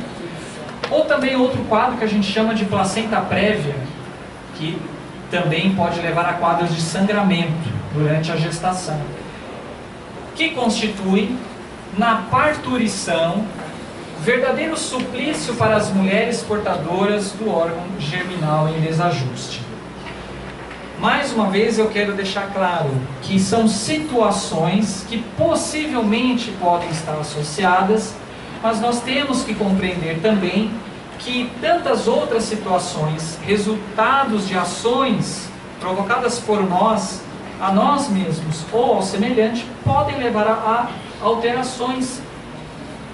Ou também outro quadro que a gente chama de placenta prévia, que também pode levar a quadros de sangramento durante a gestação, que constitui, na parturição, verdadeiro suplício para as mulheres portadoras do órgão germinal em desajuste. Mais uma vez eu quero deixar claro que são situações que possivelmente podem estar associadas, mas nós temos que compreender também que tantas outras situações, resultados de ações provocadas por nós, a nós mesmos ou ao semelhante, podem levar a alterações,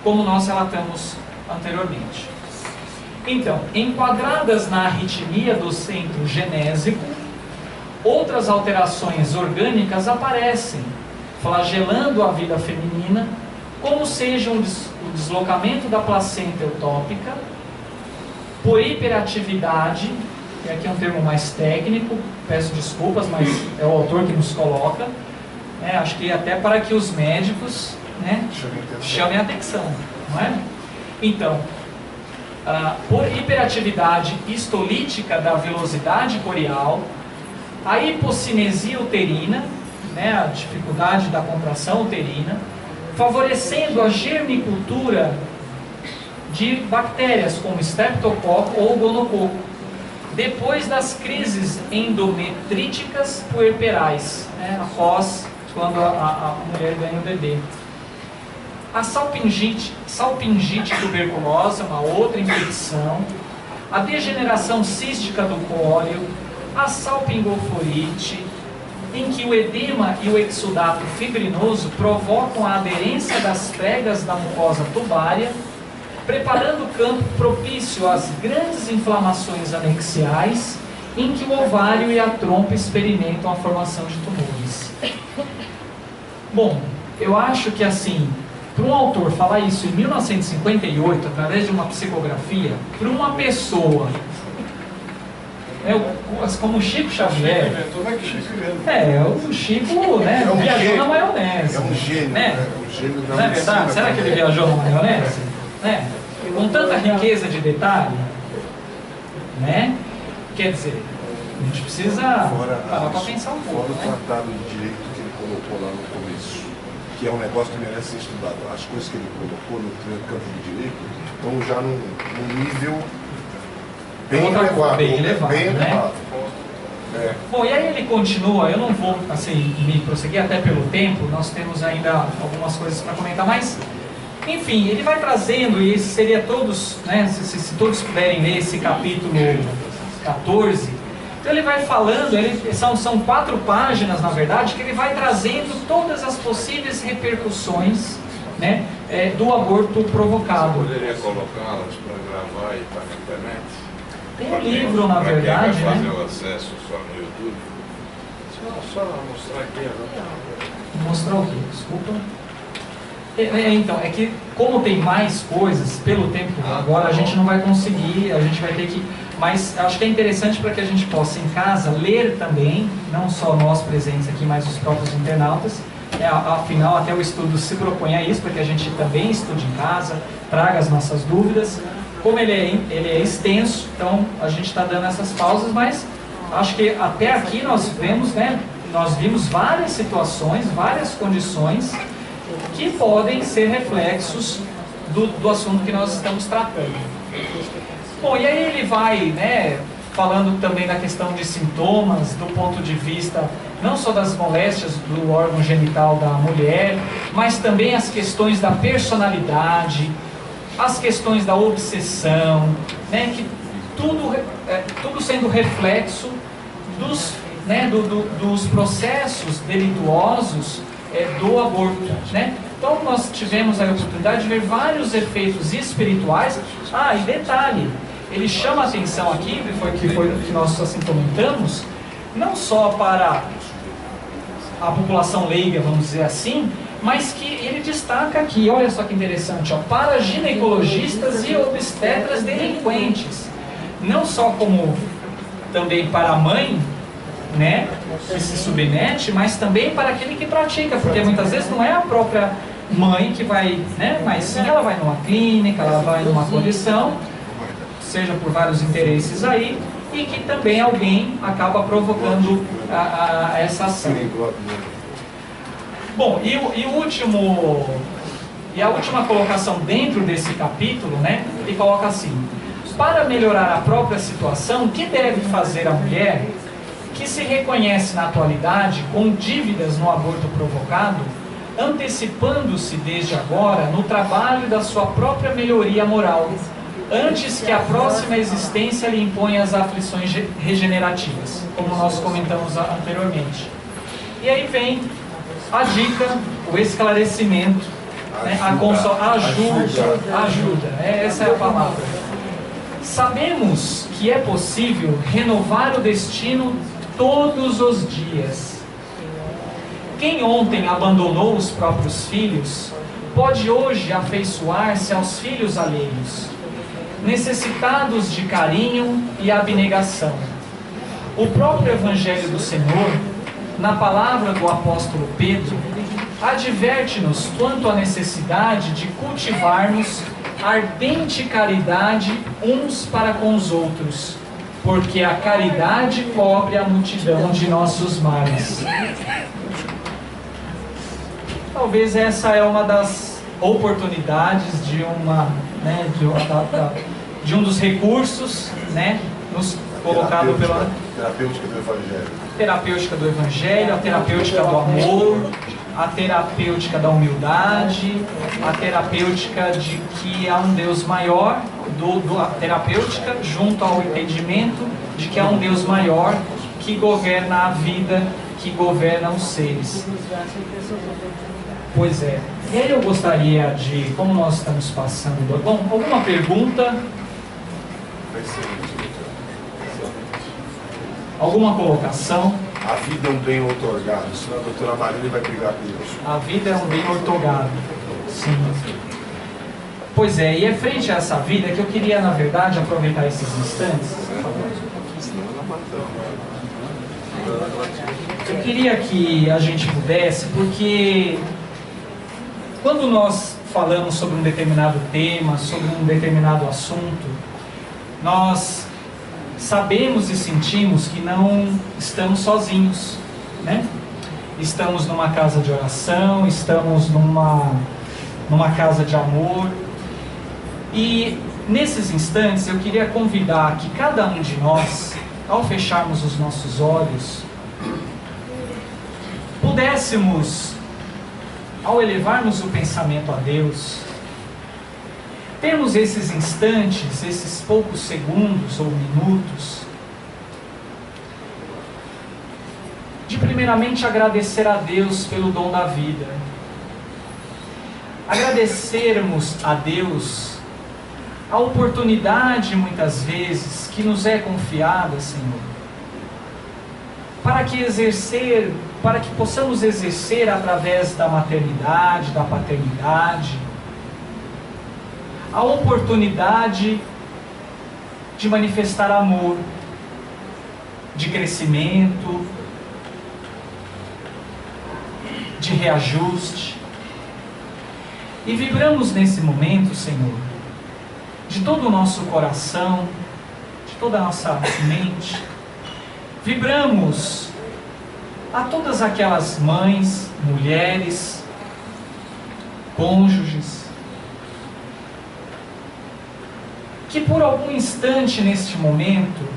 como nós relatamos anteriormente. Então, enquadradas na arritmia do centro genésico, outras alterações orgânicas aparecem, flagelando a vida feminina, como sejam o deslocamento da placenta eutópica, por hiperatividade, e aqui é um termo mais técnico, peço desculpas, mas é o autor que nos coloca, né, acho que até para que os médicos, né, chamem atenção, não é? Então, por hiperatividade histolítica da velocidade corial, a hipocinesia uterina, né, a dificuldade da contração uterina, favorecendo a germicultura de bactérias como streptococo ou gonococo, depois das crises endometríticas puerperais, né, após quando a mulher ganha o bebê. A salpingite tuberculosa, uma outra infecção, a degeneração cística do cóleo, a salpingoflorite, em que o edema e o exudato fibrinoso provocam a aderência das pregas da mucosa tubária, preparando o campo propício às grandes inflamações anexiais, em que o ovário e a trompa experimentam a formação de tumores. Bom, eu acho que assim, para um autor falar isso em 1958, através de uma psicografia, para uma pessoa, como o Chico Xavier, o Chico, né, viajou na maionese. É um gênio, né? É um gênio da não é verdade? Será que ele viajou na maionese? Né? com tanta riqueza de detalhe, né? Quer dizer, a gente precisa parar para pensar um pouco, fora o né? tratado de direito que ele colocou lá no começo, que é um negócio que merece ser estudado. As coisas que ele colocou no campo de direito estão já num nível bem elevado. Bem elevado, bem né? elevado. É. Bom, e aí ele continua, eu não vou assim, me prosseguir até pelo tempo, nós temos ainda algumas coisas para comentar, mas enfim, ele vai trazendo, e esse seria todos, né, se todos puderem ler esse capítulo 14, então ele vai falando, são 4 páginas na verdade, que ele vai trazendo todas as possíveis repercussões, né, do aborto provocado. Você poderia colocá-las para gravar e para a internet? Tem um livro, na verdade, quem vai fazer né? o acesso só no YouTube? Só mostrar aqui agora. Mostrar o quê? Desculpa. Então, é que como tem mais coisas, pelo tempo agora a gente não vai conseguir, a gente vai ter que... Mas acho que é interessante para que a gente possa em casa ler também, não só nós presentes aqui, mas os próprios internautas. Afinal, até o estudo se propõe a isso, para que a gente também estude em casa, traga as nossas dúvidas. Como ele é extenso, então a gente está dando essas pausas, mas acho que até aqui nós vemos, né, nós vimos várias situações, várias condições que podem ser reflexos do assunto que nós estamos tratando. Bom, e aí ele vai, né, falando também da questão de sintomas, do ponto de vista não só das moléstias do órgão genital da mulher, mas também as questões da personalidade, as questões da obsessão, né, que tudo sendo reflexo dos, né, dos processos delituosos do aborto, né? Então nós tivemos a oportunidade de ver vários efeitos espirituais. E detalhe, ele chama a atenção aqui, que foi o que nós assim comentamos, não só para a população leiga, vamos dizer assim, mas que ele destaca aqui, olha só que interessante, para ginecologistas e obstetras delinquentes, não só como também para a mãe, né, que se submete, mas também para aquele que pratica, porque muitas vezes não é a própria mãe que vai, né, mas sim ela vai numa clínica, ela vai numa condição, seja por vários interesses aí, e que também alguém acaba provocando essa ação. Bom, e a última colocação dentro desse capítulo, né, ele coloca assim: para melhorar a própria situação, o que deve fazer a mulher que se reconhece na atualidade com dívidas no aborto provocado, antecipando-se desde agora no trabalho da sua própria melhoria moral, antes que a próxima existência lhe imponha as aflições regenerativas, como nós comentamos anteriormente. E aí vem a dica, o esclarecimento, né, ajuda, essa é a palavra. Sabemos que é possível renovar o destino todos os dias. Quem ontem abandonou os próprios filhos, pode hoje afeiçoar-se aos filhos alheios, necessitados de carinho e abnegação. O próprio Evangelho do Senhor, na palavra do apóstolo Pedro, adverte-nos quanto à necessidade de cultivarmos ardente caridade uns para com os outros, porque a caridade cobre a multidão de nossos males. Talvez essa é uma das oportunidades de de um dos recursos, né, nos colocado pela terapêutica do Evangelho. Terapêutica do Evangelho, a terapêutica do amor, a terapêutica da humildade, a terapêutica de que há um Deus maior, a terapêutica junto ao entendimento de que há um Deus maior que governa a vida, que governa os seres. Pois é. E aí eu gostaria de, como nós estamos passando... Bom, alguma pergunta? Alguma colocação? A vida é um bem outorgado, senão a doutora Marília vai brigar com isso. A vida é um bem outorgado. Sim. Pois é, e é frente a essa vida que eu queria, na verdade, aproveitar esses instantes. Eu queria que a gente pudesse, porque quando nós falamos sobre um determinado tema, sobre um determinado assunto, nós sabemos e sentimos que não estamos sozinhos, né? Estamos numa casa de oração, estamos numa casa de amor. E nesses instantes eu queria convidar que cada um de nós, ao fecharmos os nossos olhos, pudéssemos, ao elevarmos o pensamento a Deus, termos esses instantes, esses poucos segundos ou minutos, de primeiramente agradecer a Deus pelo dom da vida. Agradecermos a Deus a oportunidade, muitas vezes, que nos é confiada, Senhor, para que possamos exercer através da maternidade, da paternidade, a oportunidade de manifestar amor, de crescimento, de reajuste. E vibramos nesse momento, Senhor, de todo o nosso coração, de toda a nossa mente, vibramos a todas aquelas mães, mulheres, cônjuges, que por algum instante neste momento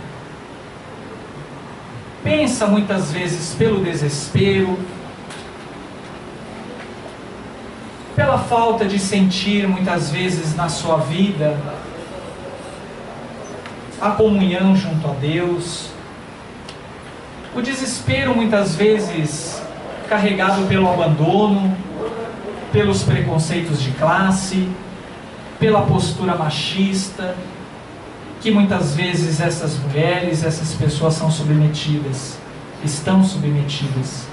pensa muitas vezes pelo desespero, pela falta de sentir muitas vezes na sua vida a comunhão junto a Deus, o desespero muitas vezes carregado pelo abandono, pelos preconceitos de classe, pela postura machista, que muitas vezes essas mulheres, essas pessoas são submetidas, estão submetidas.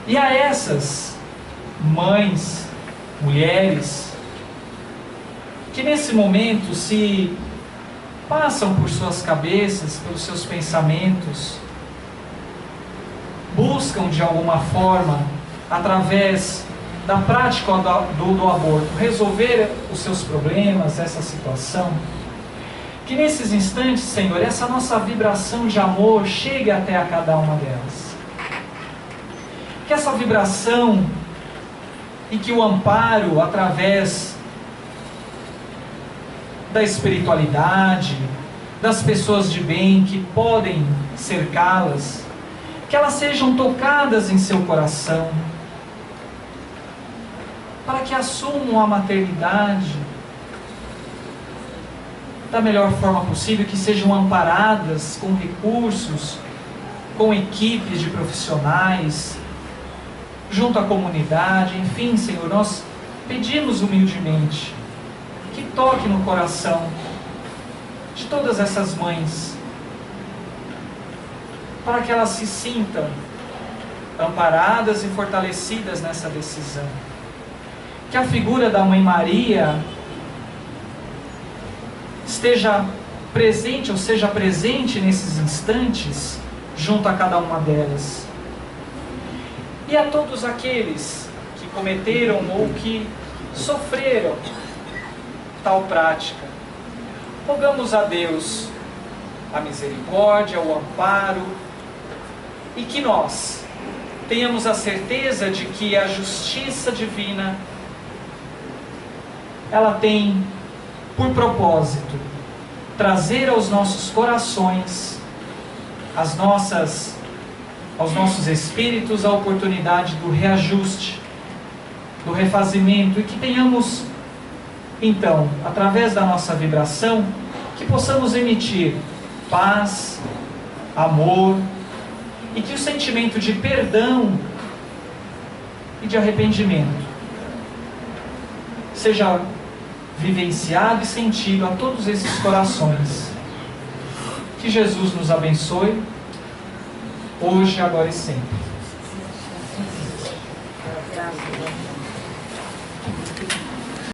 E a essas mães, mulheres, que nesse momento se passam por suas cabeças, pelos seus pensamentos, buscam de alguma forma, através da prática do aborto, resolver os seus problemas, essa situação, que nesses instantes, Senhor, essa nossa vibração de amor chegue até a cada uma delas. Que essa vibração e que o amparo através da espiritualidade, das pessoas de bem que podem cercá-las, que elas sejam tocadas em seu coração, para que assumam a maternidade da melhor forma possível, que sejam amparadas com recursos, com equipes de profissionais, junto à comunidade. Enfim, Senhor, nós pedimos humildemente que toque no coração de todas essas mães, para que elas se sintam amparadas e fortalecidas nessa decisão. Que a figura da Mãe Maria esteja presente, ou seja presente nesses instantes, junto a cada uma delas. E a todos aqueles que cometeram ou que sofreram tal prática, rogamos a Deus a misericórdia, o amparo, e que nós tenhamos a certeza de que a justiça divina, ela tem por propósito trazer aos nossos corações, aos nossos espíritos, a oportunidade do reajuste, do refazimento, e que tenhamos, então, através da nossa vibração, que possamos emitir paz, amor, e que o sentimento de perdão e de arrependimento seja vivenciado e sentido a todos esses corações. Que Jesus nos abençoe, hoje, agora e sempre.